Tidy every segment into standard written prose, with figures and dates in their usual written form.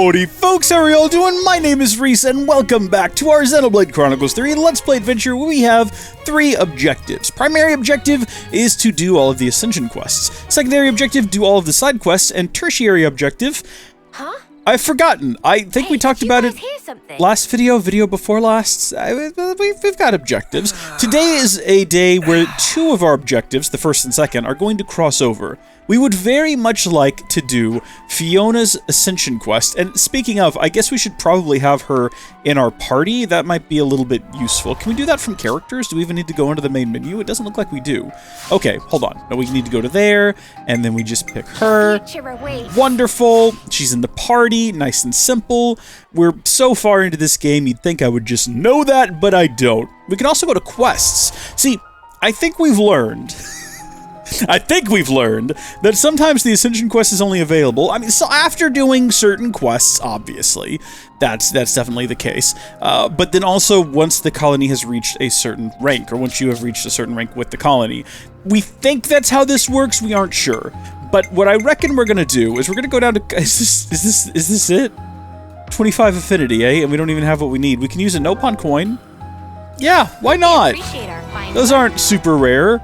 Howdy folks, how are y'all doing? My name is Reese and welcome back to our Xenoblade Chronicles 3 Let's Play adventure where we have 3 objectives. Primary objective is to do all of the ascension quests. Secondary objective, do all of the side quests. And tertiary objective, I've forgotten. I think we talked about it last video before last. We've got objectives. Today is a day where 2 of our objectives, the first and second, are going to cross over. We would very much like to do Fiona's ascension quest, and speaking of, I guess we should probably have her in our party. That might be a little bit useful. Can we do that from characters? Do we even need to go into the main menu? It doesn't look like we do. Okay, hold on. No, we need to go to there, and then we just pick her. Wonderful. She's in the party. Nice and simple. We're so far into this game, you'd think I would just know that, but I don't. We can also go to quests. See, I think we've learned... that sometimes the Ascension quest is only available. I mean, so after doing certain quests, obviously, that's definitely the case. But then also once the colony has reached a certain rank, or once you have reached a certain rank with the colony. We think that's how this works, we aren't sure. But what I reckon we're gonna do is we're gonna go down to, is this it? 25 affinity, eh? And we don't even have what we need. We can use a Nopon coin. Yeah, why not? Those aren't super rare.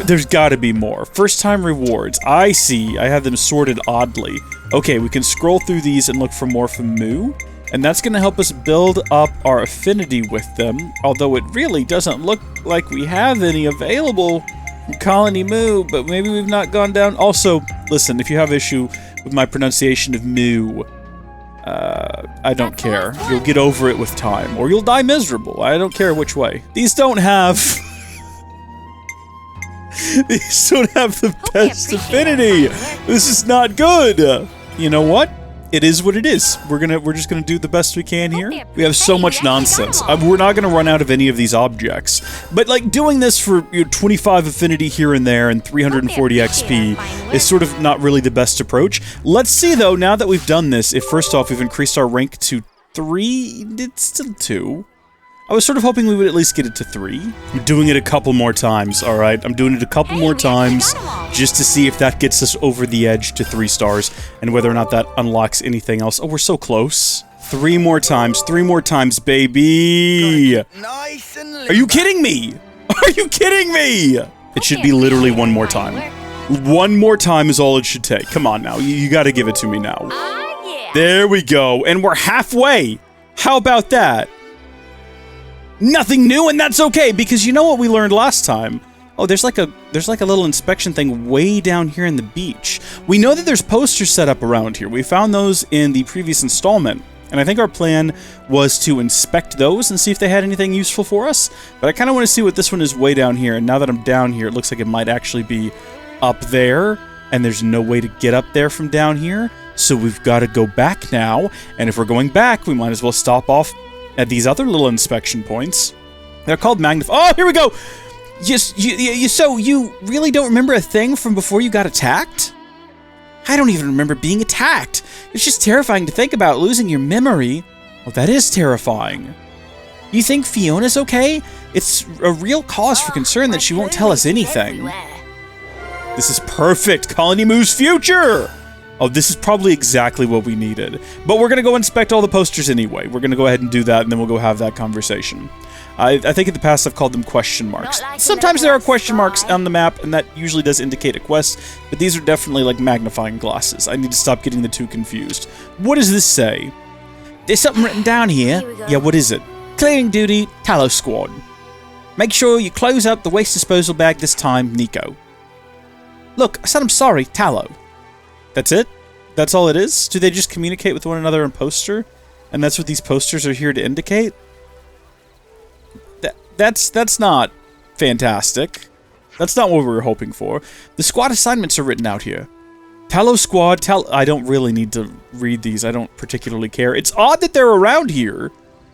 There's gotta be more. First time rewards. I see. I have them sorted oddly. Okay, we can scroll through these and look for more from Moo. And that's gonna help us build up our affinity with them. Although it really doesn't look like we have any available from Colony Moo. But maybe we've not gone down. Also, listen, if you have issue with my pronunciation of Moo, I don't care. You'll get over it with time. Or you'll die miserable. I don't care which way. These don't have... These don't have the best affinity. This is not good. You know what? It is what it is. We're just gonna do the best we can here. We have so much nonsense. We're not gonna run out of any of these objects. But like doing this for 25 affinity here and there and 340 XP is sort of not really the best approach. Let's see though, now that we've done this, if first off we've increased our rank to 3, it's still 2. I was sort of hoping we would at least get it to 3. I'm doing it a couple more times, alright? I'm doing it a couple more times just to see if that gets us over the edge to 3 stars and whether or not that unlocks anything else. Oh, we're so close. 3 more times, baby! Are you kidding me? Are you kidding me? It should be literally 1 more time. 1 more time is all it should take. Come on now, you gotta give it to me now. There we go, and we're halfway. How about that? Nothing new, and that's okay, because you know what we learned last time? Oh, there's like a little inspection thing way down here in the beach. We know that there's posters set up around here. We found those in the previous installment, and I think our plan was to inspect those and see if they had anything useful for us. But I kind of want to see what this one is way down here, and now that I'm down here, it looks like it might actually be up there, and there's no way to get up there from down here, so we've got to go back now, and if we're going back, we might as well stop off at these other little inspection points. They're called Oh, here we go! So you really don't remember a thing from before you got attacked? I don't even remember being attacked. It's just terrifying to think about losing your memory. Oh, that is terrifying. You think Fiona's okay? It's a real cause for concern that she won't tell us anything. This is perfect! Colony Moo's future! Oh, this is probably exactly what we needed. But we're gonna go inspect all the posters anyway. We're gonna go ahead and do that, and then we'll go have that conversation. I think in the past I've called them question marks. Sometimes there are question marks on the map, and that usually does indicate a quest, but these are definitely like magnifying glasses. I need to stop getting the two confused. What does this say? There's something written down here. Yeah, what is it? Clearing duty, Tallow squad. Make sure you close up the waste disposal bag this time, Nico. Look, I said I'm sorry, Tallow. That's it? That's all it is? Do they just communicate with one another in poster? And that's what these posters are here to indicate? That's not fantastic. That's not what we were hoping for. The squad assignments are written out here. Tallow squad, I don't really need to read these. I don't particularly care. It's odd that they're around here.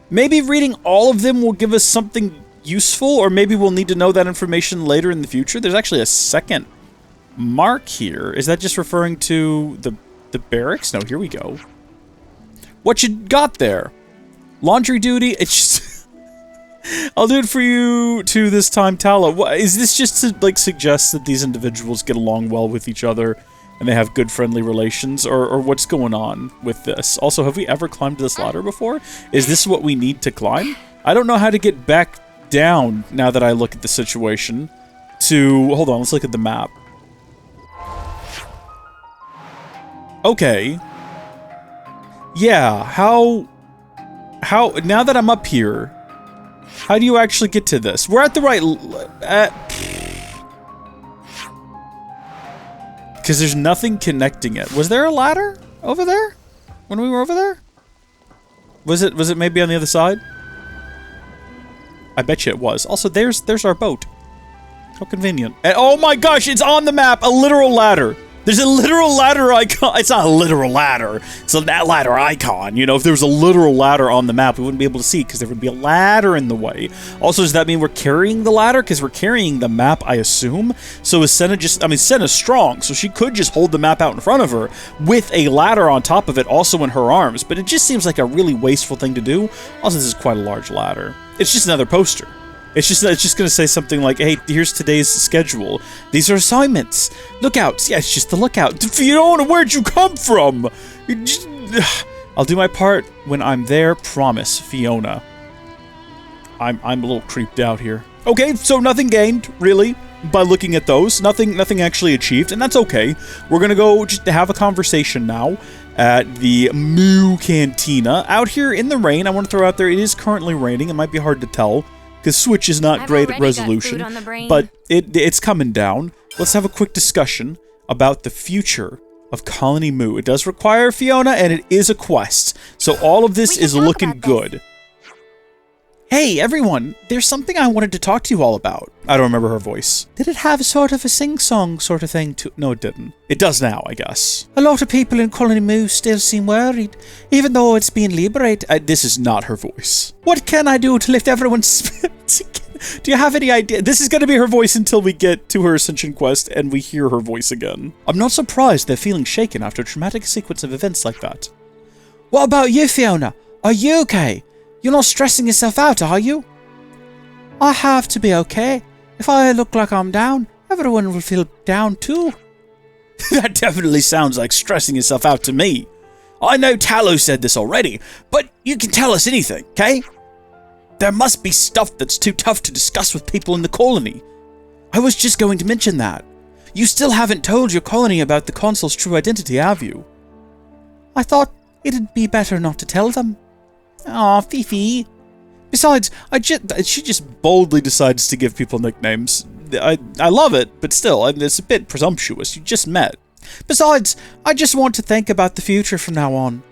Maybe reading all of them will give us something useful, or maybe we'll need to know that information later in the future. There's actually a second mark here. Is that just referring to the barracks? No, here we go. What you got there? Laundry duty? It's just... I'll do it for you too this time, Tallow. Is this just to, like, suggest that these individuals get along well with each other? and they have good friendly relations, or what's going on with this? Also, have we ever climbed this ladder before? Is this what we need to climb? I don't know how to get back down now that I look at the situation. Hold on, let's look at the map. Okay. Yeah, how, now that I'm up here, how do you actually get to this? We're at the right, because there's nothing connecting it. Was there a ladder over there when we were over there? Was it maybe on the other side? I bet you it was. Also, there's our boat. How convenient. And, oh my gosh, it's on the map, a literal ladder. There's a literal ladder icon. It's not a literal ladder. It's a ladder icon. You know, if there was a literal ladder on the map, we wouldn't be able to see because there would be a ladder in the way. Also, does that mean we're carrying the ladder? Because we're carrying the map, I assume. So is Senna Senna's strong, so she could just hold the map out in front of her with a ladder on top of it, also in her arms. But it just seems like a really wasteful thing to do. Also, this is quite a large ladder. It's just another poster. It's just going to say something like, hey, here's today's schedule. These are assignments. Lookouts. Yeah, it's just the lookout. Fiona, where'd you come from? I'll do my part when I'm there. Promise, Fiona. I'm a little creeped out here. Okay, so nothing gained, really, by looking at those. Nothing actually achieved, and that's okay. We're going to go just to have a conversation now at the Moo Cantina. Out here in the rain, I want to throw out there, it is currently raining. It might be hard to tell, because Switch is not great at resolution, but it's coming down. Let's have a quick discussion about the future of Colony Moo. It does require Fiona, and it is a quest, so all of this is looking good. Hey, everyone, there's something I wanted to talk to you all about. I don't remember her voice. Did it have sort of a sing-song sort of thing to... No, it didn't. It does now, I guess. A lot of people in Colony Moo still seem worried, even though it's being liberated. This is not her voice. What can I do to lift everyone's spirits again? Do you have any idea? This is going to be her voice until we get to her Ascension quest and we hear her voice again. I'm not surprised they're feeling shaken after a traumatic sequence of events like that. What about you, Fiona? Are you okay? You're not stressing yourself out, are you? I have to be okay. If I look like I'm down, everyone will feel down too. That definitely sounds like stressing yourself out to me. I know Tallow said this already, but you can tell us anything, okay? There must be stuff that's too tough to discuss with people in the colony. I was just going to mention that. You still haven't told your colony about the consul's true identity, have you? I thought it'd be better not to tell them. Aw, Fifi. Besides, she just boldly decides to give people nicknames. I love it, but still, it's a bit presumptuous. You just met. Besides, I just want to think about the future from now on.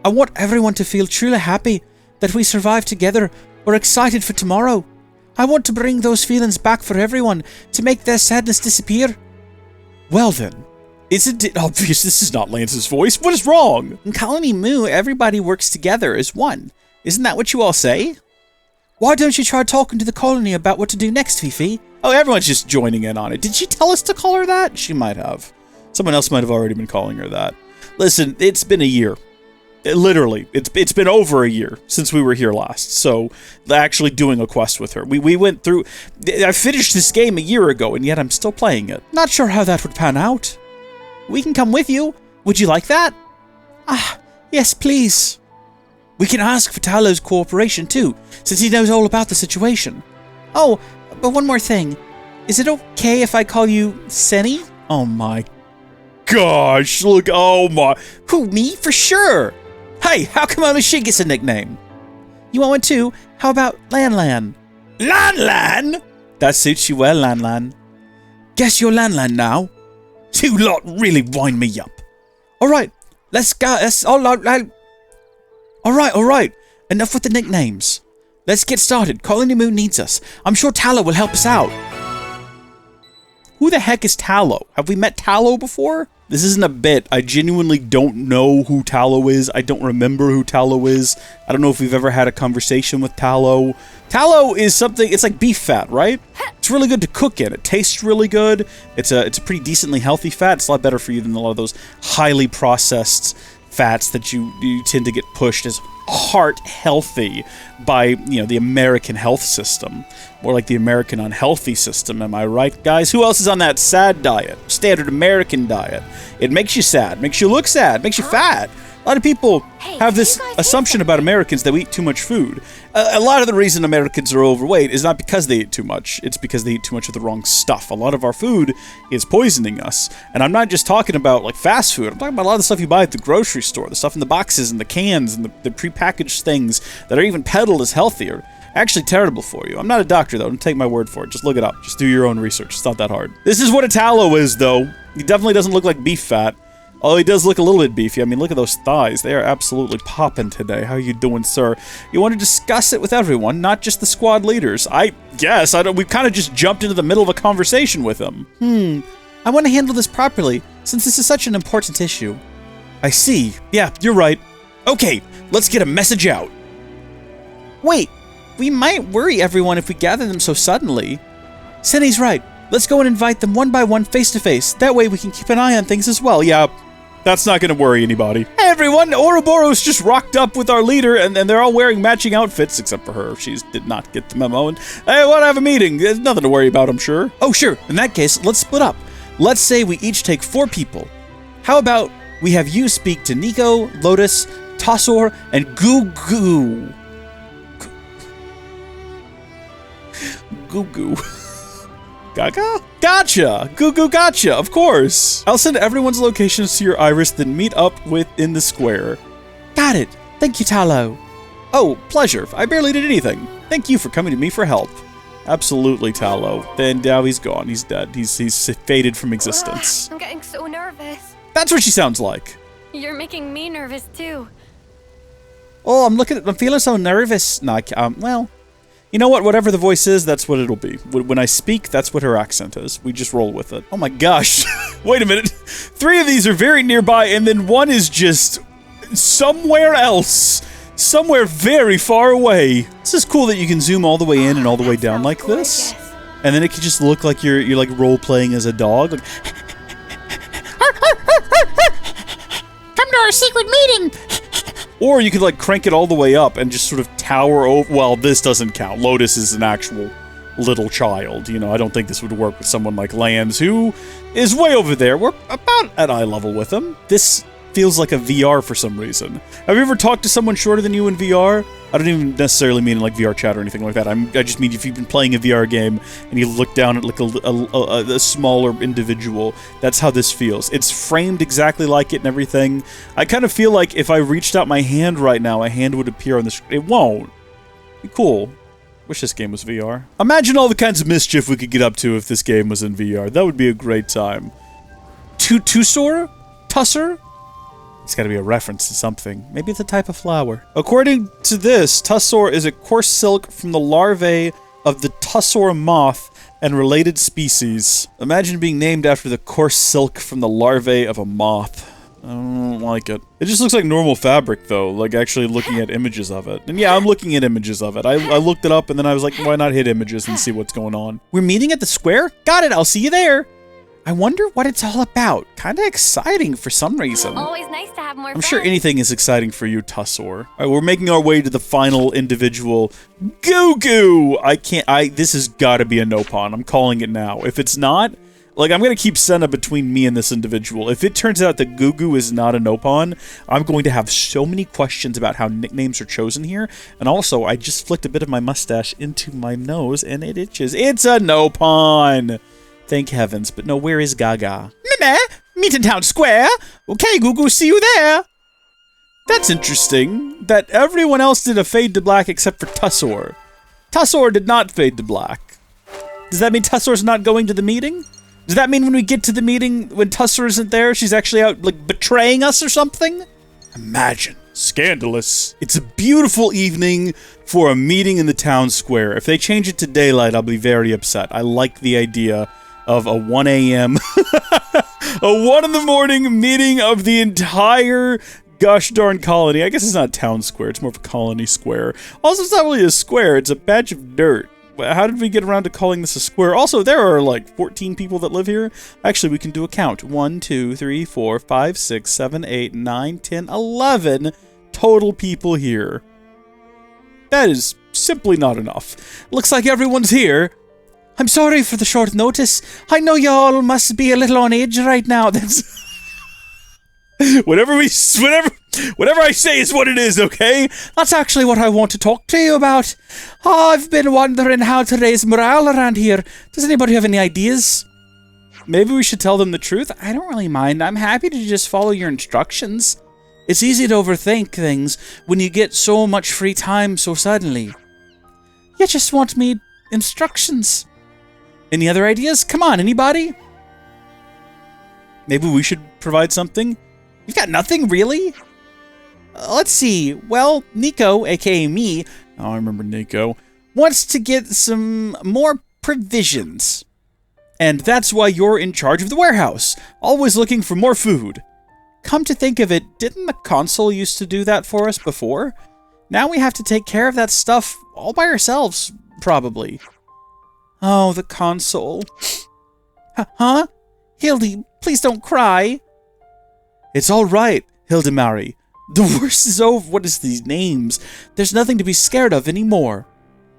I want everyone to feel truly happy that we survived together or excited for tomorrow. I want to bring those feelings back for everyone to make their sadness disappear. Well then. Isn't it obvious this is not Lance's voice? What is wrong? In Colony Moo, everybody works together as one. Isn't that what you all say? Why don't you try talking to the colony about what to do next, Fifi? Oh, everyone's just joining in on it. Did she tell us to call her that? She might have. Someone else might have already been calling her that. Listen, it's been a year. Literally, it's been over a year since we were here last, so actually doing a quest with her. We went through... I finished this game a year ago, and yet I'm still playing it. Not sure how that would pan out. We can come with you. Would you like that? Ah, yes, please. We can ask for Tallow's cooperation too, since he knows all about the situation. Oh, but one more thing. Is it okay if I call you Senny? Oh my gosh, look, oh my... Who, me? For sure! Hey, how come only she gets a nickname? You want one too? How about Lan Lan? Lan Lan? That suits you well, Lan Lan. Guess you're Lan Lan now. You lot really wind me up. Alright, let's go. Alright. Enough with the nicknames. Let's get started. Colony Moo needs us. I'm sure Tallow will help us out. Who the heck is Tallow? Have we met Tallow before? This isn't a bit. I genuinely don't know who Tallow is. I don't remember who Tallow is. I don't know if we've ever had a conversation with Tallow. Tallow is something, it's like beef fat, right? It's really good to cook in. It tastes really good. It's a pretty decently healthy fat. It's a lot better for you than a lot of those highly processed fats that you tend to get pushed as heart healthy by, you know, the American health system. More like the American unhealthy system, am I right, guys? Who else is on that sad diet? Standard American diet. It makes you sad, makes you look sad, makes you fat. A lot of people have this assumption about Americans that we eat too much food. A lot of the reason Americans are overweight is not because they eat too much. It's because they eat too much of the wrong stuff. A lot of our food is poisoning us. And I'm not just talking about like fast food. I'm talking about a lot of the stuff you buy at the grocery store. The stuff in the boxes and the cans and the prepackaged things that are even peddled as healthier. Actually terrible for you. I'm not a doctor though. Don't take my word for it. Just look it up. Just do your own research. It's not that hard. This is what a tallow is though. He definitely doesn't look like beef fat. Although he does look a little bit beefy. I mean, look at those thighs. They are absolutely popping today. How you doing, sir? You want to discuss it with everyone, not just the squad leaders. I guess. We've kind of just jumped into the middle of a conversation with him. I want to handle this properly, since this is such an important issue. I see. Yeah, you're right. Okay, let's get a message out. Wait, we might worry everyone if we gather them so suddenly. Senny's right. Let's go and invite them one by one face to face. That way we can keep an eye on things as well. Yeah, that's not going to worry anybody. Hey everyone, Ouroboros just rocked up with our leader and they're all wearing matching outfits except for her. She did not get the memo. And hey, I want to have a meeting. There's nothing to worry about, I'm sure. Oh, sure. In that case, let's split up. Let's say we each take 4 people. How about we have you speak to Nico, Lotus, Tossor, and Goo Goo. Goo Goo. Gaga? Gotcha! Goo Goo gotcha, of course! I'll send everyone's locations to your iris, then meet up in the square. Got it! Thank you, Tallow. Oh, pleasure. I barely did anything. Thank you for coming to me for help. Absolutely, Tallow. Then now he's gone. He's dead. He's faded from existence. I'm getting so nervous. That's what she sounds like. You're making me nervous, too. Oh, I'm feeling so nervous. No, well... You know what? Whatever the voice is, that's what it'll be. When I speak, that's what her accent is. We just roll with it. Oh my gosh. Wait a minute. 3 of these are very nearby, and then 1 is just somewhere else. Somewhere very far away. This is cool that you can zoom all the way in and all the way down like this. And then it can just look like you're like role-playing as a dog. Like, come to our secret meeting! Or you could like crank it all the way up and just sort of tower over. Well, this doesn't count. Lotus is an actual little child. You know, I don't think this would work with someone like Lance, who is way over there. We're about at eye level with him. This feels like a VR for some reason. Have you ever talked to someone shorter than you in VR? I don't even necessarily mean like VR chat or anything like that. I just mean if you've been playing a VR game and you look down at like a smaller individual, that's how this feels. It's framed exactly like it and everything. I kind of feel like if I reached out my hand right now, a hand would appear on the screen. It won't. Be cool. Wish this game was VR. Imagine all the kinds of mischief we could get up to if this game was in VR. That would be a great time. Tussor? Tusser? It's got to be a reference to something. Maybe it's a type of flower. According to this, tussor is a coarse silk from the larvae of the tussor moth and related species. Imagine being named after the coarse silk from the larvae of a moth. I don't like it. It just looks like normal fabric, though, like actually looking at images of it. And yeah, I'm looking at images of it. I looked it up, and then I was like, why not hit images and see what's going on? We're meeting at the square? Got it, I'll see you there. I wonder what it's all about. Kinda exciting for some reason. Always nice to have more I'm sure anything is exciting for you, Tussor. Alright, we're making our way to the final individual. Goo Goo! This has gotta be a no-pawn. I'm calling it now. If it's not, like, I'm gonna keep Senna between me and this individual. If it turns out that Goo Goo is not a no-pawn, I'm going to have so many questions about how nicknames are chosen here. And also, I just flicked a bit of my mustache into my nose, and it itches. It's a no-pawn! Thank heavens, but no, where is Gaga? Meh, meet in town square. Okay, Goo Goo, see you there. That's interesting, that everyone else did a fade to black except for Tussor. Tussor did not fade to black. Does that mean Tussor's not going to the meeting? Does that mean when we get to the meeting, when Tussor isn't there, she's actually out, like, betraying us or something? Imagine. Scandalous. It's a beautiful evening for a meeting in the town square. If they change it to daylight, I'll be very upset. I like the idea of a 1 a.m. a 1 in the morning meeting of the entire gosh darn colony. I guess it's not a town square, it's more of a colony square. Also, it's not really a square, it's a patch of dirt. How did we get around to calling this a square? Also, there are like 14 people that live here. Actually, we can do a count. 1, 2, 3, 4, 5, 6, 7, 8, 9, 10, 11 total people here. That is simply not enough. Looks like everyone's here. I'm sorry for the short notice. I know y'all must be a little on edge right now. That's whatever I say is what it is, okay? That's actually what I want to talk to you about. Oh, I've been wondering how to raise morale around here. Does anybody have any ideas? Maybe we should tell them the truth. I don't really mind. I'm happy to just follow your instructions. It's easy to overthink things when you get so much free time so suddenly. You just want me instructions. Any other ideas? Come on, anybody? Maybe we should provide something? You've got nothing, really? Let's see. Well, Nico, aka me, oh, I remember Nico, wants to get some more provisions. And that's why you're in charge of the warehouse, always looking for more food. Come to think of it, didn't the console used to do that for us before? Now we have to take care of that stuff all by ourselves, probably. Oh, the console. Huh? Hildy, please don't cry. It's all right, Hildemary. The worst is over. What is these names? There's nothing to be scared of anymore.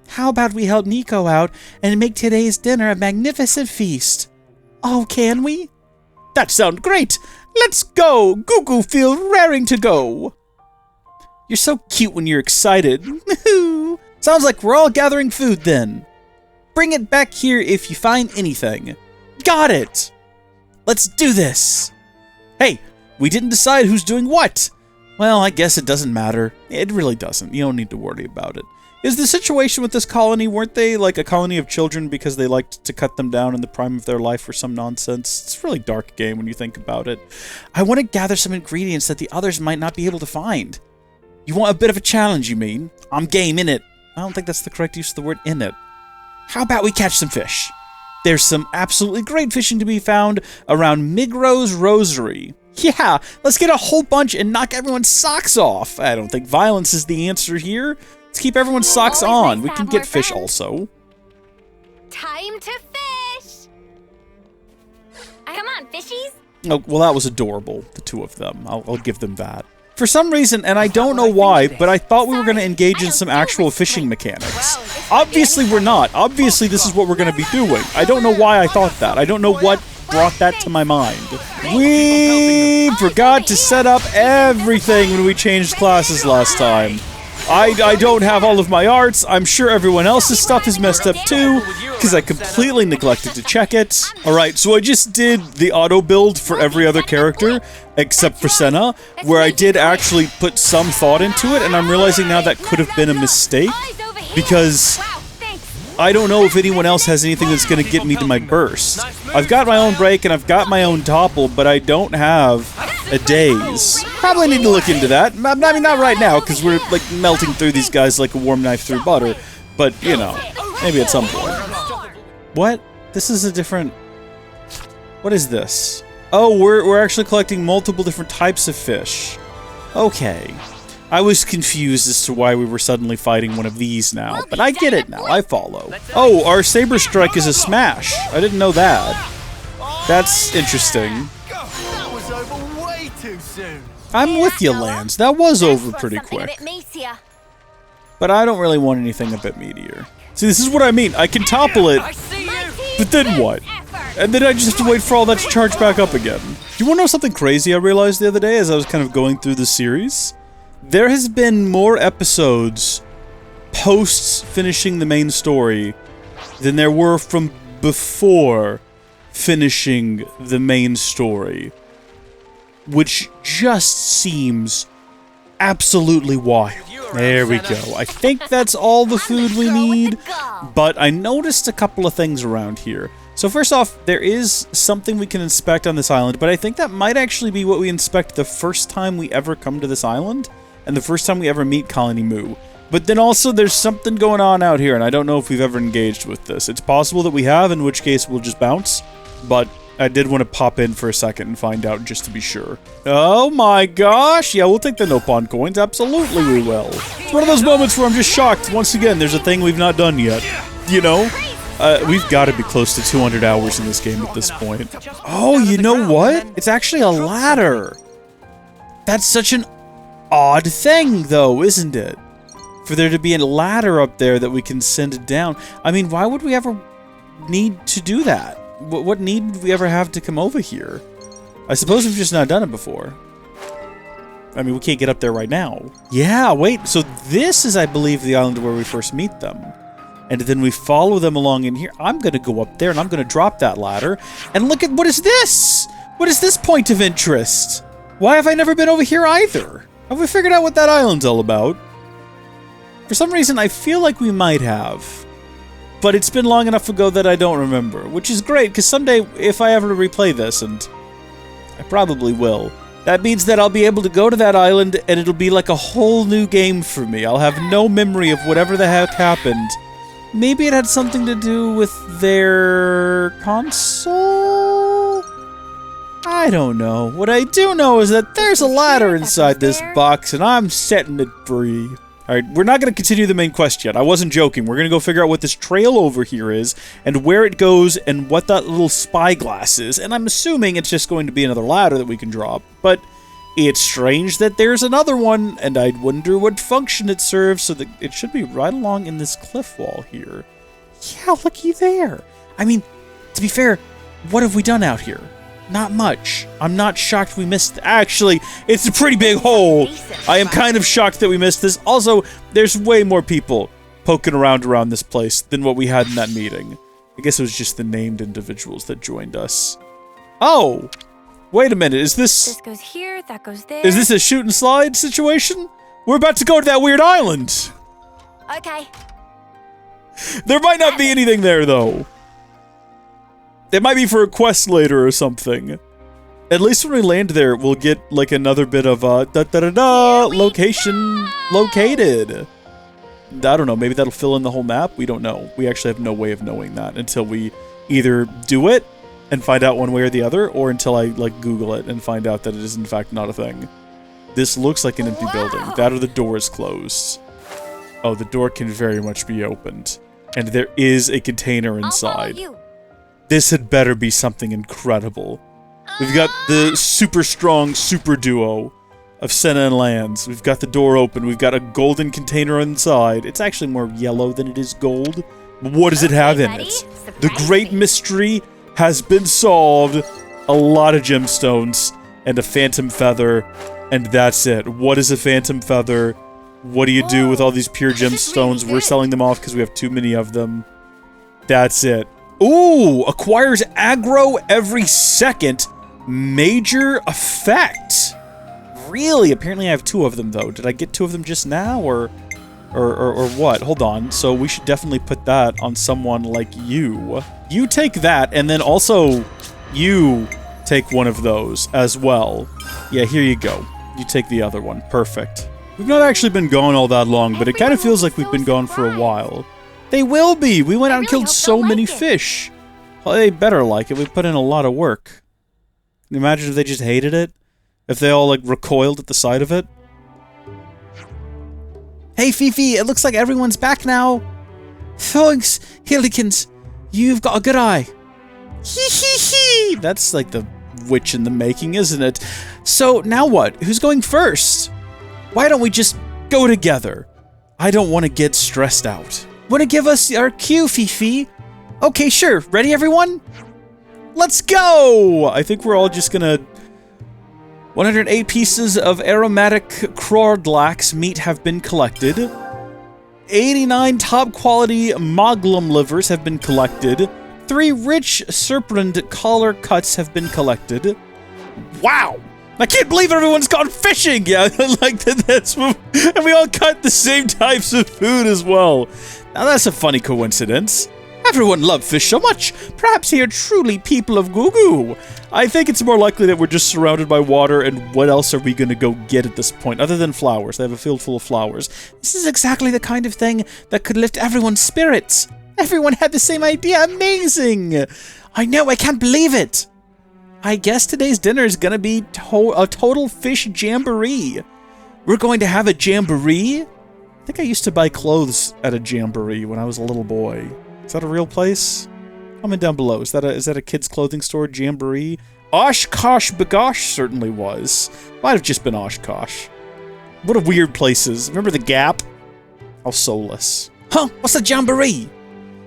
How about we help Nico out and make today's dinner a magnificent feast? Oh, can we? That sounds great. Let's go. Goo feel raring to go. You're so cute when you're excited. Sounds like we're all gathering food then. Bring it back here if you find anything. Got it. Let's do this. Hey, we didn't decide who's doing what. Well, I guess it doesn't matter. It really doesn't. You don't need to worry about it. Is the situation with this colony, weren't they like a colony of children because they liked to cut them down in the prime of their life for some nonsense? It's a really dark game when you think about it. I want to gather some ingredients that the others might not be able to find. You want a bit of a challenge, you mean? I'm game in it. I don't think that's the correct use of the word in it. How about we catch some fish? There's some absolutely great fishing to be found around Migro's Rosary. Yeah, let's get a whole bunch and knock everyone's socks off. I don't think violence is the answer here. Let's keep everyone's socks on. We can get fish also. Time to fish! Come on, fishies! Oh, well, that was adorable, the two of them. I'll give them that. For some reason, and I don't know why, but I thought we were going to engage in some actual fishing mechanics. Obviously, we're not. Obviously, this is what we're going to be doing. I don't know why I thought that. I don't know what brought that to my mind. We forgot to set up everything when we changed classes last time. I don't have all of my arts. I'm sure everyone else's stuff is messed up too, because I completely neglected to check it. Alright, so I just did the auto build for every other character, except for Senna, where I did actually put some thought into it, and I'm realizing now that could have been a mistake, because I don't know if anyone else has anything that's going to get me to my burst. I've got my own break and I've got my own topple, but I don't have a daze. Probably need to look into that. I mean, not right now, because we're like melting through these guys like a warm knife through butter, but, you know, maybe at some point. What? This is a different... What is this? Oh, we're actually collecting multiple different types of fish. Okay. I was confused as to why we were suddenly fighting one of these now, but I get it now. I follow. Oh, our Saber Strike is a smash. I didn't know that. That's interesting. That was over way too soon. I'm with you, Lance. That was over pretty quick. But I don't really want anything a bit meatier. See, this is what I mean. I can topple it, but then what? And then I just have to wait for all that to charge back up again. Do you want to know something crazy I realized the other day as I was kind of going through the series? There has been more episodes post finishing the main story than there were from before finishing the main story, which just seems absolutely wild. There we go. I think that's all the food we need, but I noticed a couple of things around here. So first off, there is something we can inspect on this island, but I think that might actually be what we inspect the first time we ever come to this island, and the first time we ever meet Colony Moo. But then also there's something going on out here, and I don't know if we've ever engaged with this. It's possible that we have, in which case we'll just bounce, but I did want to pop in for a second and find out just to be sure. Oh my gosh, yeah, we'll take the Nopon coins, absolutely we will. It's one of those moments where I'm just shocked. Once again, there's a thing we've not done yet. you know? We've got to be close to 200 hours in this game at this point. Oh, you know what? It's actually a ladder. That's such an odd thing, though, isn't it? For there to be a ladder up there that we can send it down. I mean, why would we ever need to do that? What need would we ever have to come over here? I suppose we've just not done it before. I mean, we can't get up there right now. Yeah, wait, so this is, I believe, the island where we first meet them. And then we follow them along in here. I'm gonna go up there and I'm gonna drop that ladder. And look at, what is this? What is this point of interest? Why have I never been over here either? Have we figured out what that island's all about? For some reason, I feel like we might have. But it's been long enough ago that I don't remember. Which is great, because someday, if I ever replay this, and I probably will, that means that I'll be able to go to that island and it'll be like a whole new game for me. I'll have no memory of whatever the heck happened. Maybe it had something to do with their console? I don't know. What I do know is that there's a ladder inside this box and I'm setting it free. Alright, we're not going to continue the main quest yet. I wasn't joking. We're going to go figure out what this trail over here is and where it goes and what that little spyglass is. And I'm assuming it's just going to be another ladder that we can drop. But it's strange that there's another one, and I wonder what function it serves, so that it should be right along in this cliff wall here. Yeah, looky there. I mean, to be fair, what have we done out here? Not much. I'm not shocked we missed. Actually, it's a pretty big hole. I am kind of shocked that we missed this. Also, there's way more people poking around this place than what we had in that meeting. I guess it was just the named individuals that joined us. Oh! Wait a minute, is this... This goes here, that goes there. Is this a shoot and slide situation? We're about to go to that weird island. Okay. There might not be anything there, though. It might be for a quest later or something. At least when we land there, we'll get, like, another bit of, location located. I don't know, maybe that'll fill in the whole map? We don't know. We actually have no way of knowing that until we either do it and find out one way or the other, or until I, like, Google it and find out that it is, in fact, not a thing. This looks like an empty building. That or the door is closed. Oh, the door can very much be opened. And there is a container inside. This had better be something incredible. We've got the super strong super duo of Senna and Lands. We've got the door open. We've got a golden container inside. It's actually more yellow than it is gold. But what does it have in it? The great mystery has been solved. A lot of gemstones and a phantom feather. And that's it. What is a phantom feather? What do you do with all these pure gemstones? We're selling them off because we have too many of them. That's it. Ooh, acquires aggro every second. Major effect. Really? Apparently I have 2 of them, though. Did I get 2 of them just now, or what? Hold on. So we should definitely put that on someone like you. You take that, and then also you take one of those as well. Yeah, here you go. You take the other one. Perfect. We've not actually been gone all that long, but it kind of feels like we've been gone for a while. They will be! We went out and killed so many fish! Well, they better like it. We put in a lot of work. Can you imagine if they just hated it? If they all, like, recoiled at the sight of it? Hey, Fifi! It looks like everyone's back now! Thanks, Hillikins! You've got a good eye! Hee hee hee! That's like the witch in the making, isn't it? So, now what? Who's going first? Why don't we just go together? I don't want to get stressed out. Want to give us our cue, Fifi? Okay, sure. Ready, everyone? Let's go! I think we're all just gonna... 108 pieces of aromatic crawdlax meat have been collected. 89 top-quality moglum livers have been collected. 3 rich serpent collar cuts have been collected. Wow! I can't believe everyone's gone fishing! Yeah, like that's what, and we all cut the same types of food as well. Now that's a funny coincidence. Everyone loved fish so much. Perhaps they are truly people of Gugu. I think it's more likely that we're just surrounded by water, and what else are we gonna go get at this point, other than flowers? They have a field full of flowers. This is exactly the kind of thing that could lift everyone's spirits. Everyone had the same idea. Amazing! I know, I can't believe it. I guess today's dinner is gonna be a total fish jamboree. We're going to have a jamboree? I think I used to buy clothes at a jamboree when I was a little boy. Is that a real place? Comment down below. Is that a kid's clothing store? Jamboree? Oshkosh Bagosh certainly was. Might have just been Oshkosh. What a weird places. Remember the Gap? How soulless. Huh? What's a jamboree?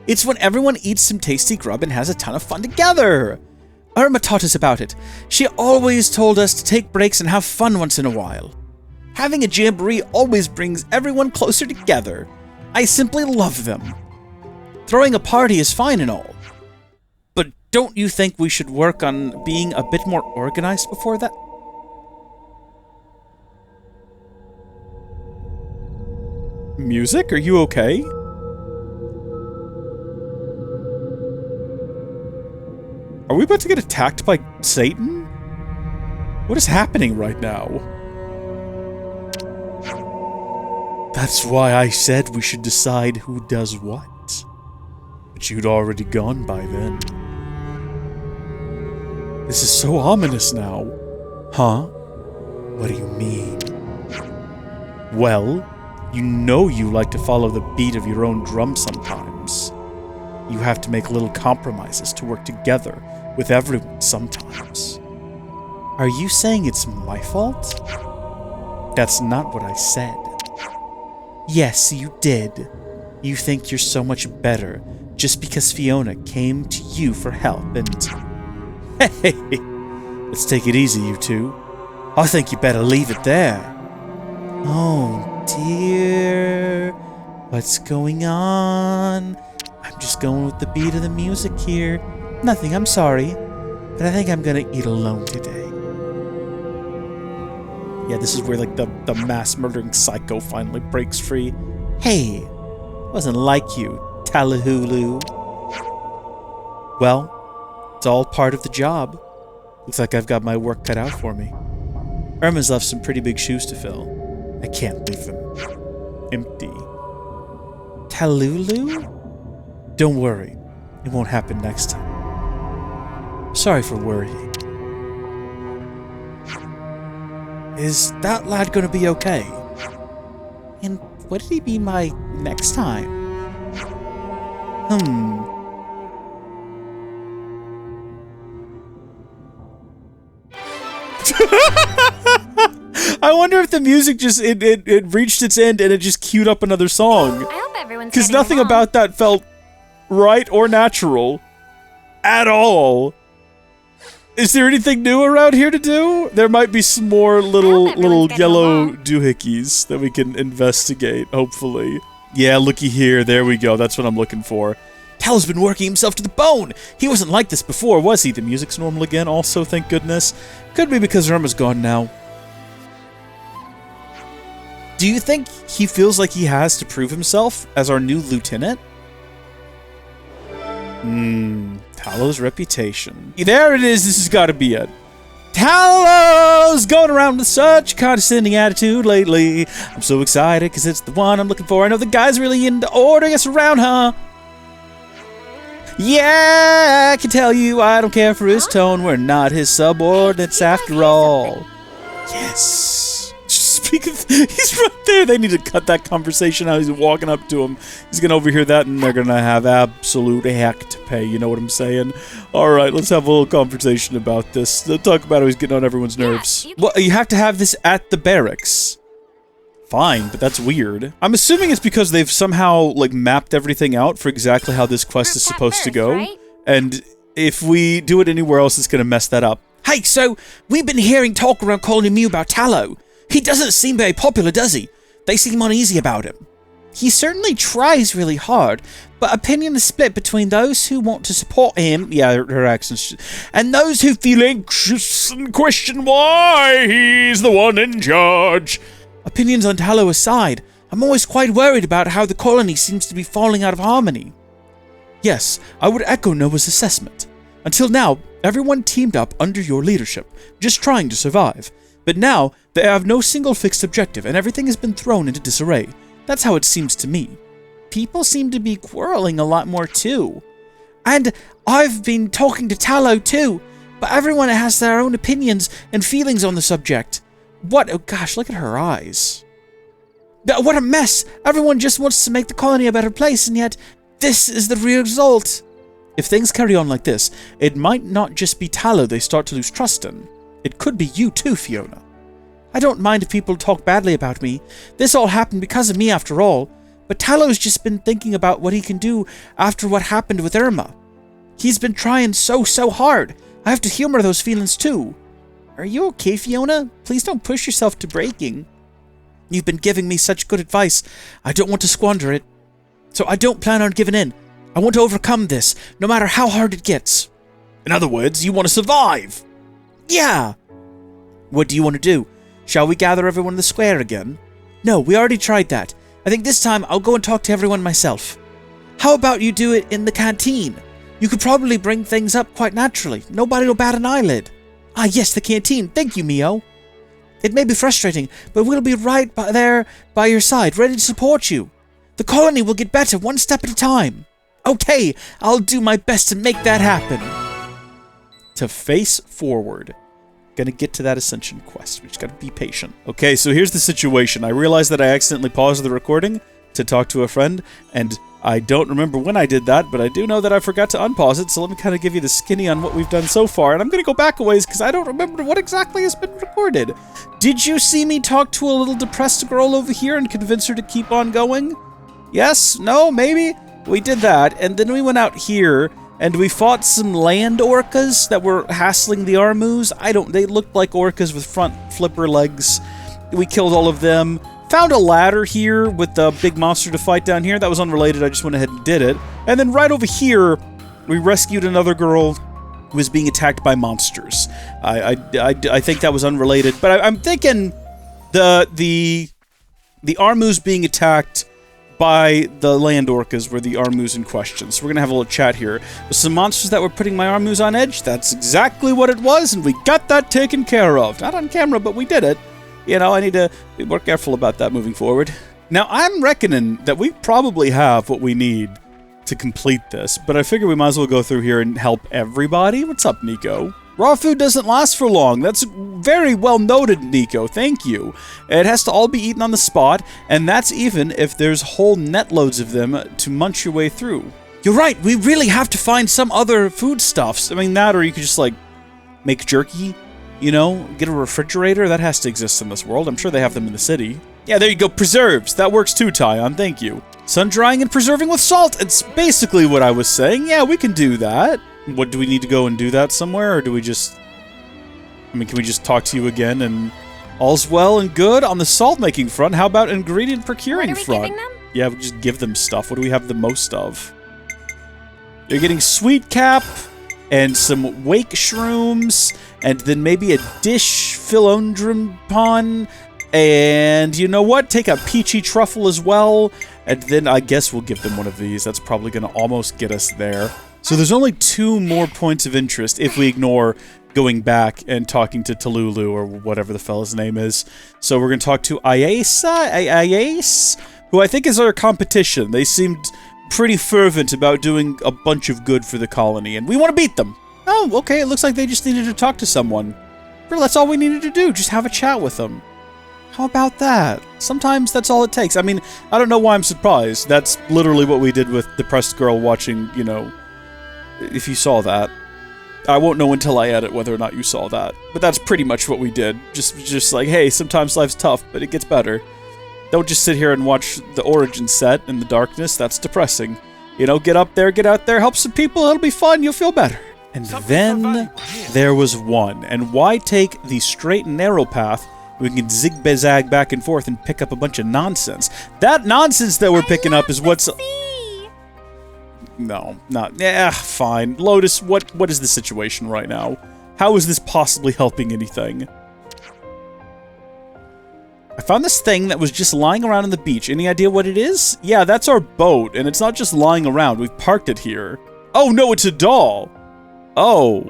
It's when everyone eats some tasty grub and has a ton of fun together. Irma taught us about it. She always told us to take breaks and have fun once in a while. Having a jamboree always brings everyone closer together. I simply love them. Throwing a party is fine and all. But don't you think we should work on being a bit more organized before that? Music? Are you okay? Are we about to get attacked by Satan? What is happening right now? That's why I said we should decide who does what. But you'd already gone by then. This is so ominous now. Huh? What do you mean? Well, you know you like to follow the beat of your own drum sometimes. You have to make little compromises to work together with everyone sometimes. Are you saying it's my fault? That's not what I said. Yes, you did. You think you're so much better just because Fiona came to you for help and... Hey, let's take it easy, you two. I think you better leave it there. Oh, dear. What's going on? I'm just going with the beat of the music here. Nothing, I'm sorry. But I think I'm gonna eat alone today. Yeah, this is where, like, the mass-murdering psycho finally breaks free. Hey, wasn't like you, Tallow. Well, it's all part of the job. Looks like I've got my work cut out for me. Irma's left some pretty big shoes to fill. I can't leave them empty. Tallow? Don't worry, it won't happen next time. Sorry for worrying. Is that lad gonna be okay? And what did he mean by next time? I wonder if the music just, it reached its end and it just queued up another song. I hope everyone's Because getting nothing along. about that felt right or natural. At all. Is there anything new around here to do? There might be some more little everyone's getting yellow along. doohickeys that we can investigate, hopefully. Yeah, looky here. There we go. That's what I'm looking for. Tal's been working himself to the bone. He wasn't like this before, was he? The music's normal again also, thank goodness. Could be because Irma's gone now. Do you think he feels like he has to prove himself as our new lieutenant? Tallow's reputation. There it is, this has got to be it. Tallow's going around with such a condescending attitude lately. I'm so excited because it's the one I'm looking for. I know the guy's really into ordering us around, huh? Yeah, I can tell you I don't care for his tone. We're not his subordinates after all. Yes. Speak of, he's right there. They need to cut that conversation out. He's walking up to him. He's going to overhear that, and they're going to have absolute heck to pay. You know what I'm saying? All right, let's have a little conversation about this. Let's talk about how he's getting on everyone's nerves. Well, you have to have this at the barracks. Fine, but that's weird. I'm assuming it's because they've somehow, like, mapped everything out for exactly how this quest is supposed to go. Right? And if we do it anywhere else, it's going to mess that up. Hey, so we've been hearing talk around Colony Mew about Tallow. He doesn't seem very popular, does he? They seem uneasy about him. He certainly tries really hard, but opinion is split between those who want to support him, yeah, her accents, and those who feel anxious and question why he's the one in charge. Opinions on Tallow aside, I'm always quite worried about how the colony seems to be falling out of harmony. Yes, I would echo Noah's assessment. Until now, everyone teamed up under your leadership, just trying to survive. But now, they have no single fixed objective, and everything has been thrown into disarray. That's how it seems to me. People seem to be quarreling a lot more too. And I've been talking to Tallow too, but everyone has their own opinions and feelings on the subject. What? Oh gosh, look at her eyes. What a mess! Everyone just wants to make the colony a better place, and yet This is the real result. If things carry on like this, it might not just be Tallow they start to lose trust in. It could be you too, Fiona. I don't mind if people talk badly about me. This all happened because of me after all. But Tallow's just been thinking about what he can do after what happened with Irma. He's been trying so hard. I have to humor those feelings too. Are you okay, Fiona? Please don't push yourself to breaking. You've been giving me such good advice. I don't want to squander it. So I don't plan on giving in. I want to overcome this, no matter how hard it gets. In other words, you want to survive. Yeah. What do you want to do? Shall we gather everyone in the square again? No, we already tried that. I think this time I'll go and talk to everyone myself. How about you do it in the canteen? You could probably bring things up quite naturally. Nobody will bat an eyelid. Ah, yes, the canteen. Thank you, Mio. It may be frustrating, but we'll be right there by your side, ready to support you. The colony will get better one step at a time. Okay, I'll do my best to make that happen. To face forward. Gonna get to that ascension quest. We just gotta be patient. Okay, so here's the situation. I realized that I accidentally paused the recording to talk to a friend, and I don't remember when I did that, but I do know that I forgot to unpause it, so let me kind of give you the skinny on what we've done so far, and I'm gonna go back a ways because I don't remember what exactly has been recorded. Did you see me talk to a little depressed girl over here and convince her to keep on going? Yes? No? Maybe? We did that, and then we went out here, and we fought some land orcas that were hassling the Armus. They looked like orcas with front flipper legs. We killed all of them. Found a ladder here with the big monster to fight down here. That was unrelated, I just went ahead and did it. And then right over here, we rescued another girl who was being attacked by monsters. I think that was unrelated, but I'm thinking the Armus being attacked by the land orcas were the Armus in question. So we're gonna have a little chat here. With some monsters that were putting my Armus on edge, that's exactly what it was, and we got that taken care of. Not on camera, but we did it. You know, I need to be more careful about that moving forward. Now, I'm reckoning that we probably have what we need to complete this, but I figure we might as well go through here and help everybody. What's up, Nico? Raw food doesn't last for long. That's very well noted, Nico. Thank you. It has to all be eaten on the spot, and that's even if there's whole net loads of them to munch your way through. You're right. We really have to find some other foodstuffs. I mean, that or you could just, like, make jerky, you know? Get a refrigerator. That has to exist in this world. I'm sure they have them in the city. Yeah, there you go. Preserves. That works too, Tyon. Thank you. Sun drying and preserving with salt. It's basically what I was saying. Yeah, we can do that. What, do we need to go and do that somewhere, or do we just... I mean, can we just talk to you again and... All's well and good on the salt-making front. How about ingredient procuring front? Giving them? Yeah, we just give them stuff. What do we have the most of? You're getting sweet cap and some wake shrooms, and then maybe a dish philodendron pon, and you know what? Take a peachy truffle as well, and then I guess we'll give them one of these. That's probably going to almost get us there. So there's only 2 more points of interest if we ignore going back and talking to Talulu or whatever the fella's name is. So we're going to talk to Iase, who I think is our competition. They seemed pretty fervent about doing a bunch of good for the colony, and we want to beat them. Oh, okay, it looks like they just needed to talk to someone. Well, that's all we needed to do, just have a chat with them. How about that? Sometimes that's all it takes. I mean, I don't know why I'm surprised. That's literally what we did with Depressed Girl watching, you know, if you saw that. I won't know until I edit whether or not you saw that. But that's pretty much what we did. Just like, hey, sometimes life's tough, but it gets better. Don't just sit here and watch the origin set in the darkness. That's depressing. You know, get up there, get out there, help some people, it'll be fun, you'll feel better. And then there was one. And why take the straight and narrow path? We can zig-zag back and forth and pick up a bunch of nonsense. That nonsense that we're picking up is what's... No, not... Yeah, fine. Lotus, what is the situation right now? How is this possibly helping anything? I found this thing that was just lying around on the beach. Any idea what it is? Yeah, that's our boat, and it's not just lying around. We've parked it here. Oh, no, it's a doll. Oh.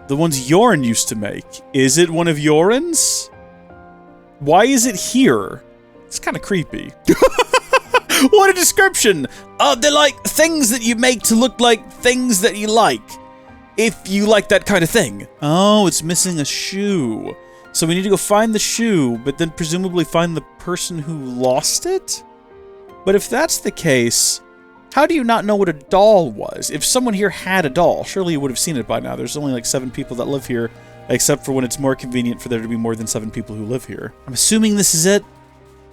The ones Yorin used to make. Is it one of Yorin's? Why is it here? It's kind of creepy. What a description! They're like things that you make to look like things that you like. If you like that kind of thing. Oh, it's missing a shoe. So we need to go find the shoe, but then presumably find the person who lost it? But if that's the case, How do you not know what a doll was? If someone here had a doll, surely you would have seen it by now. There's only like 7 people that live here, except for when it's more convenient for there to be more than 7 people who live here. I'm assuming this is it.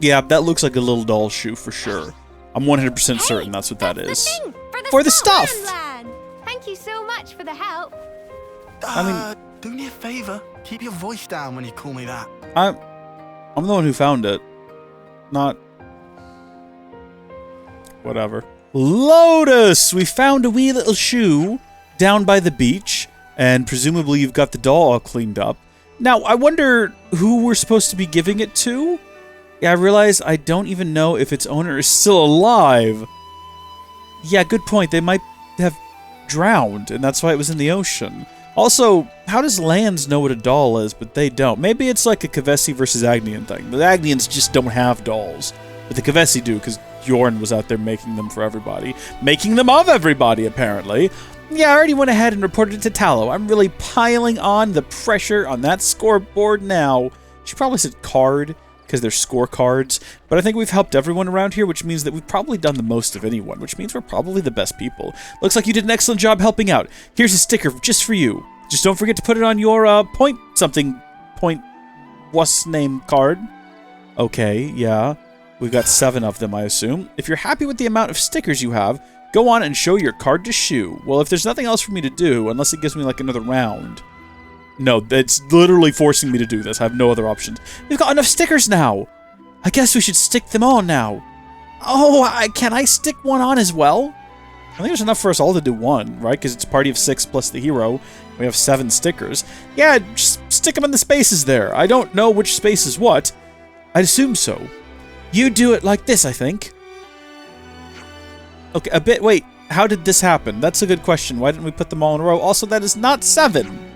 Yeah, that looks like a little doll shoe for sure. I'm 100% certain that's what that is. For the stuff! Thank you so much for the help. I mean, do me a favor. Keep your voice down when you call me that. I'm the one who found it. Not... Whatever. Lotus! We found a wee little shoe down by the beach, and presumably you've got the doll all cleaned up. Now, I wonder who we're supposed to be giving it to? Yeah, I realize I don't even know if its owner is still alive. Yeah, good point. They might have drowned, and that's why it was in the ocean. Also, how does Lands know what a doll is, but they don't? Maybe it's like a Kavesi versus Agnian thing. The Agnians just don't have dolls, but the Kavesi do, because Bjorn was out there making them for everybody. Making them of everybody, apparently. Yeah, I already went ahead and reported it to Tallow. I'm really piling on the pressure on that scoreboard now. She probably said card, because they're scorecards, but I think we've helped everyone around here, which means that we've probably done the most of anyone, which means we're probably the best people. Looks like you did an excellent job helping out. Here's a sticker just for you. Just don't forget to put it on your, point what's name card. Okay, yeah. We've got 7 of them, I assume. If you're happy with the amount of stickers you have, go on and show your card to Shu. Well, if there's nothing else for me to do, unless it gives me, like, another round. No, it's literally forcing me to do this. I have no other options. We've got enough stickers now. I guess we should stick them on now. Oh, can I stick one on as well? I think there's enough for us all to do one, right? Because it's a party of 6 plus the hero. We have 7 stickers. Yeah, just stick them in the spaces there. I don't know which space is what. I'd assume so. You do it like this, I think. Okay, wait, how did this happen? That's a good question. Why didn't we put them all in a row? Also, that is not 7.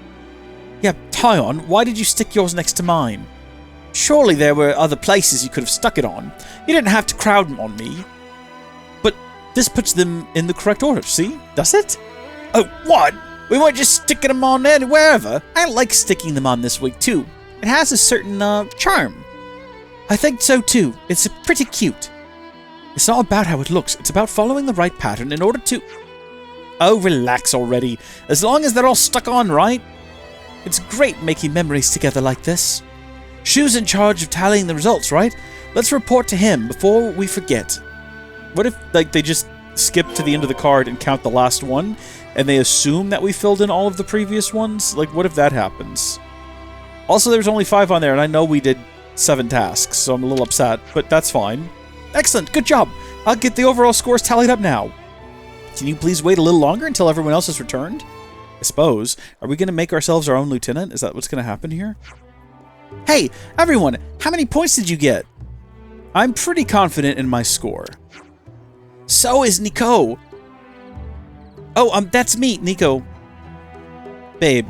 Yeah, Tyon, why did you stick yours next to mine? Surely there were other places you could have stuck it on. You didn't have to crowd them on me. But this puts them in the correct order, see? Does it? Oh, what? We weren't just sticking them on wherever. I like sticking them on this week, too. It has a certain, charm. I think so too. It's pretty cute. It's not about how it looks. It's about following the right pattern in order to... Oh, relax already. As long as they're all stuck on right. It's great making memories together like this. Shu's in charge of tallying the results, right? Let's report to him before we forget. What if, like, they just skip to the end of the card and count the last one, and they assume that we filled in all of the previous ones? Like, what if that happens? Also, there's only 5 on there, and I know we did 7 tasks, so I'm a little upset, but that's fine. Excellent, good job. I'll get the overall scores tallied up now. Can you please wait a little longer until everyone else has returned? I suppose. Are we going to make ourselves our own lieutenant? Is that what's going to happen here? Hey, everyone, how many points did you get? I'm pretty confident in my score. So is Nico. Oh, that's me, Nico. Babe,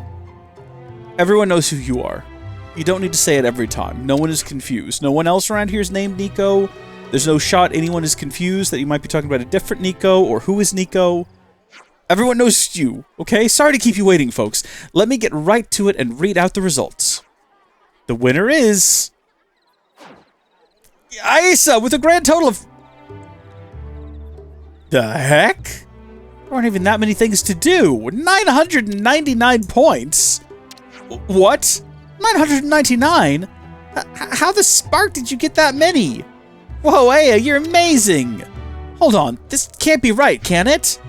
everyone knows who you are. You don't need to say it every time. No one is confused. No one else around here is named Nico. There's no shot anyone is confused that you might be talking about a different Nico or who is Nico. Everyone knows you, okay? Sorry to keep you waiting, folks. Let me get right to it and read out the results. The winner is... Aisa with a grand total of... The heck? There aren't even that many things to do. 999 points? What? 999? How the spark did you get that many? Whoa, Aya, you're amazing! Hold on, this can't be right, can it?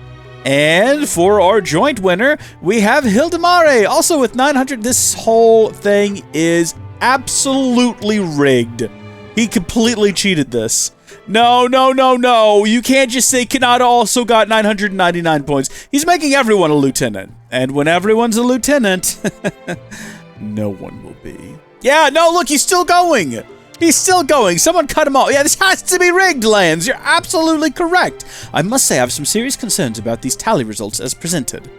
And for our joint winner, we have Hildemare, also with 900. This whole thing is absolutely rigged. He completely cheated this. No, no, no, no. You can't just say Kanata also got 999 points. He's making everyone a lieutenant. And when everyone's a lieutenant, no one will be. Yeah, no, look, he's still going. He's still going. Someone cut him off. Yeah, this has to be rigged, Lance. You're absolutely correct. I must say I have some serious concerns about these tally results as presented.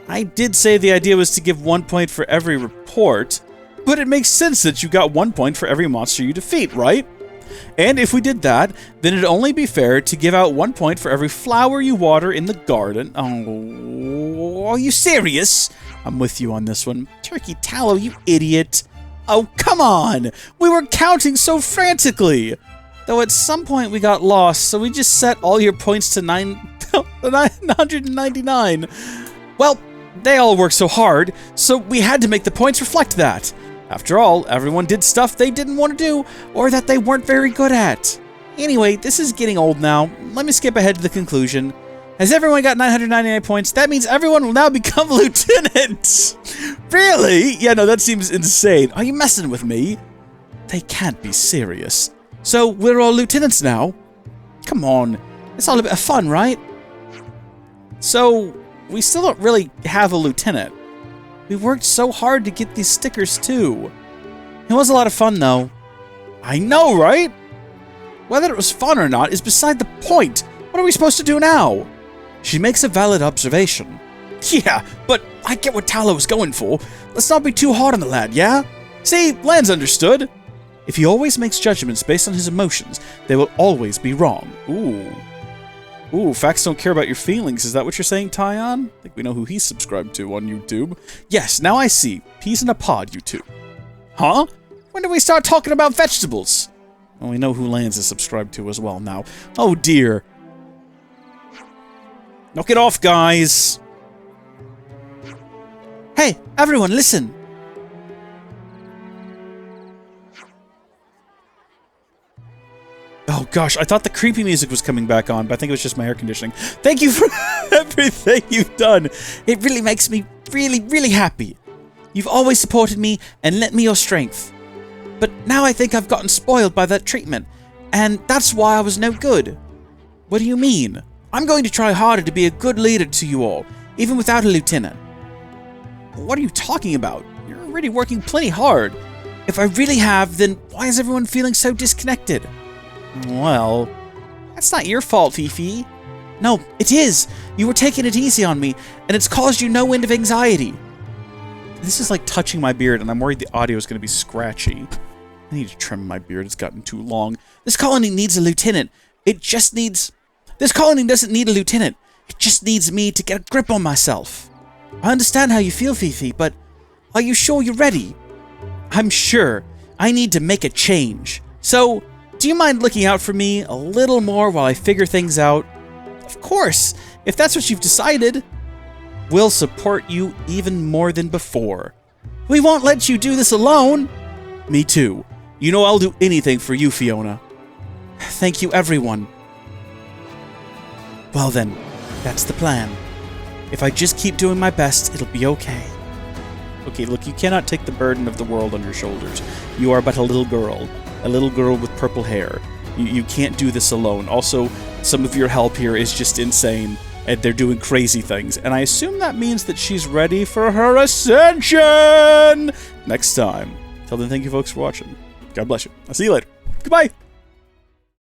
I did say the idea was to give 1 point for every report, but it makes sense that you got 1 point for every monster you defeat, right? And if we did that, then it'd only be fair to give out 1 point for every flower you water in the garden. Oh, are you serious? I'm with you on this one. Turkey Tallow, you idiot. Oh, come on! We were counting so frantically! Though at some point we got lost, so we just set all your points to 9... The 999. Well, they all worked so hard, so we had to make the points reflect that. After all, everyone did stuff they didn't want to do, or that they weren't very good at. Anyway, this is getting old now. Let me skip ahead to the conclusion. Has everyone got 999 points? That means everyone will now become lieutenants. Really? Yeah, no, that seems insane. Are you messing with me? They can't be serious. So we're all lieutenants now? Come on. It's all a bit of fun, right? So, we still don't really have a lieutenant. We worked so hard to get these stickers, too. It was a lot of fun, though. I know, right? Whether it was fun or not is beside the point. What are we supposed to do now? She makes a valid observation. Yeah, but I get what Tallow is going for. Let's not be too hard on the lad, yeah? See, Lan's understood. If he always makes judgments based on his emotions, they will always be wrong. Ooh. Ooh, facts don't care about your feelings. Is that what you're saying, Tyon? I think we know who he's subscribed to on YouTube. Yes, now I see. Peas in a pod, you two. Huh? When did we start talking about vegetables? Well, we know who Lance is subscribed to as well now. Oh, dear. Knock it off, guys. Hey, everyone, listen. Oh gosh, I thought the creepy music was coming back on, but I think it was just my air conditioning. Thank you for everything you've done. It really makes me really happy. You've always supported me and lent me your strength. But now I think I've gotten spoiled by that treatment, and that's why I was no good. What do you mean? I'm going to try harder to be a good leader to you all, even without a lieutenant. What are you talking about? You're already working plenty hard. If I really have, then why is everyone feeling so disconnected? Well, that's not your fault, Fifi. No, it is. You were taking it easy on me, and it's caused you no end of anxiety. This is like touching my beard, and I'm worried the audio is going to be scratchy. I need to trim my beard. It's gotten too long. This colony needs a lieutenant. This colony doesn't need a lieutenant. It just needs me to get a grip on myself. I understand how you feel, Fifi, but are you sure you're ready? I'm sure. I need to make a change. So, do you mind looking out for me a little more while I figure things out? Of course, if that's what you've decided. We'll support you even more than before. We won't let you do this alone. Me too. You know I'll do anything for you, Fiona. Thank you, everyone. Well then, that's the plan. If I just keep doing my best, it'll be okay. Okay, look, you cannot take the burden of the world on your shoulders. You are but a little girl with purple hair. You can't do this alone. Also, some of your help here is just insane, and they're doing crazy things, and I assume that means that she's ready for her ascension next time. Till then, thank you folks for watching. God bless you. I'll see you later. Goodbye!